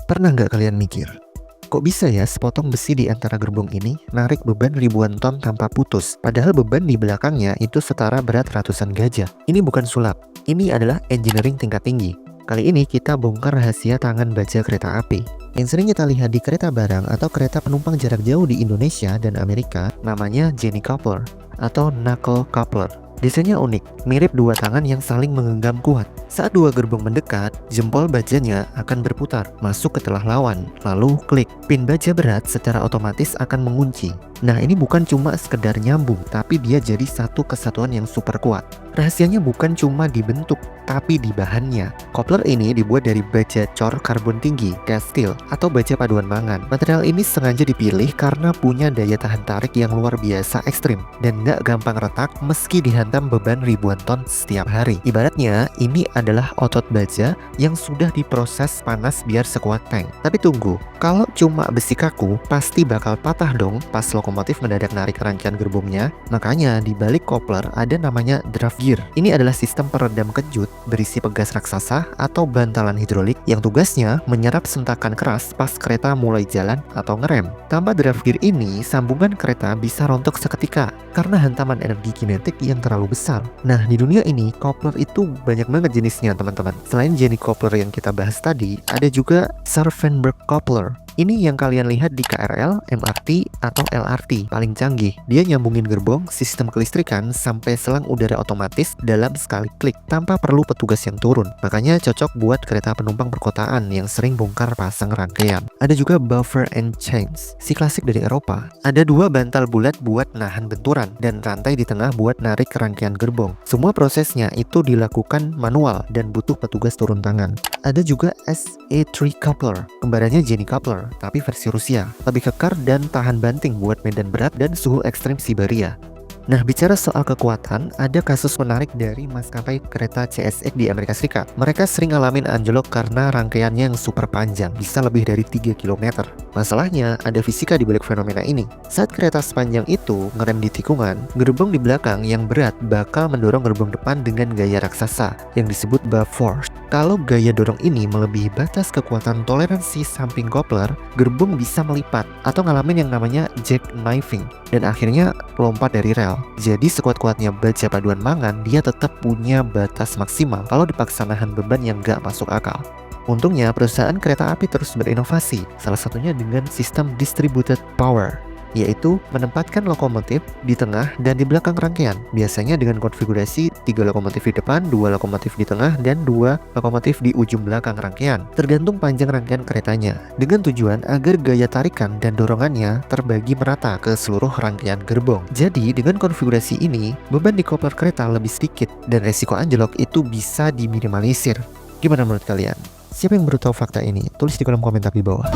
Pernah nggak kalian mikir, kok bisa ya sepotong besi di antara gerbong ini narik beban ribuan ton tanpa putus? Padahal beban di belakangnya itu setara berat ratusan gajah. Ini bukan sulap, ini adalah engineering tingkat tinggi. Kali ini kita bongkar rahasia tangan baja kereta api. Yang sering kita lihat di kereta barang atau kereta penumpang jarak jauh di Indonesia dan Amerika namanya Jenny Coupler atau Knuckle Coupler. Desainnya unik, mirip dua tangan yang saling menggenggam kuat. Saat dua gerbong mendekat, jempol bajanya akan berputar, masuk ke telah lawan, lalu klik. Pin baja berat secara otomatis akan mengunci. Nah, ini bukan cuma sekedar nyambung, tapi dia jadi satu kesatuan yang super kuat. Rahasianya bukan cuma di bentuk, tapi di bahannya. Coupler ini dibuat dari baja cor karbon tinggi, cast steel, atau baja paduan mangan. Material ini sengaja dipilih karena punya daya tahan tarik yang luar biasa ekstrim, dan nggak gampang retak meski dihantam beban ribuan ton setiap hari. Ibaratnya, ini adalah otot baja yang sudah diproses panas biar sekuat tank. Tapi tunggu, kalau cuma besi kaku, pasti bakal patah dong pas lokomotif mendadak narik rangkaian gerbongnya. Makanya di balik coupler ada namanya draft gear. Ini adalah sistem peredam kejut berisi pegas raksasa atau bantalan hidrolik yang tugasnya menyerap sentakan keras pas kereta mulai jalan atau ngerem. Tanpa draft gear ini, sambungan kereta bisa rontok seketika karena hantaman energi kinetik yang terlalu besar. Nah, di dunia ini coupler itu banyak banget jenisnya, teman-teman. Selain Jenny Coupler yang kita bahas tadi, ada juga Scharfenberg Coupler. Ini yang kalian lihat di KRL, MRT, atau LRT, paling canggih. Dia nyambungin gerbong, sistem kelistrikan, sampai selang udara otomatis dalam sekali klik, tanpa perlu petugas yang turun. Makanya cocok buat kereta penumpang perkotaan yang sering bongkar pasang rangkaian. Ada juga buffer and chains, si klasik dari Eropa. Ada dua bantal bulat buat nahan benturan, dan rantai di tengah buat narik rangkaian gerbong. Semua prosesnya itu dilakukan manual, dan butuh petugas turun tangan. Ada juga SA3 Coupler, kembarannya Jenny Coupler, tapi versi Rusia, lebih kekar dan tahan banting buat medan berat dan suhu ekstrim Siberia. Nah, bicara soal kekuatan, ada kasus menarik dari maskapai kereta CSX di Amerika Serikat. Mereka sering ngalamin anjlok karena rangkaiannya yang super panjang, bisa lebih dari 3 km. Masalahnya, ada fisika di balik fenomena ini. Saat kereta sepanjang itu ngerem di tikungan, gerbong di belakang yang berat bakal mendorong gerbong depan dengan gaya raksasa yang disebut buff force. Kalau gaya dorong ini melebihi batas kekuatan toleransi samping coupler, gerbong bisa melipat atau ngalamin yang namanya jackknifing dan akhirnya lompat dari rel. Jadi sekuat-kuatnya baja paduan mangan, dia tetap punya batas maksimal kalau dipaksa nahan beban yang gak masuk akal. Untungnya perusahaan kereta api terus berinovasi, salah satunya dengan sistem distributed power, yaitu menempatkan lokomotif di tengah dan di belakang rangkaian, biasanya dengan konfigurasi 3 lokomotif di depan, 2 lokomotif di tengah, dan 2 lokomotif di ujung belakang rangkaian, tergantung panjang rangkaian keretanya, dengan tujuan agar gaya tarikan dan dorongannya terbagi merata ke seluruh rangkaian gerbong. Jadi dengan konfigurasi ini, beban di coupler kereta lebih sedikit, dan resiko anjlok itu bisa diminimalisir. Gimana menurut kalian? Siapa yang baru tahu fakta ini? Tulis di kolom komentar di bawah.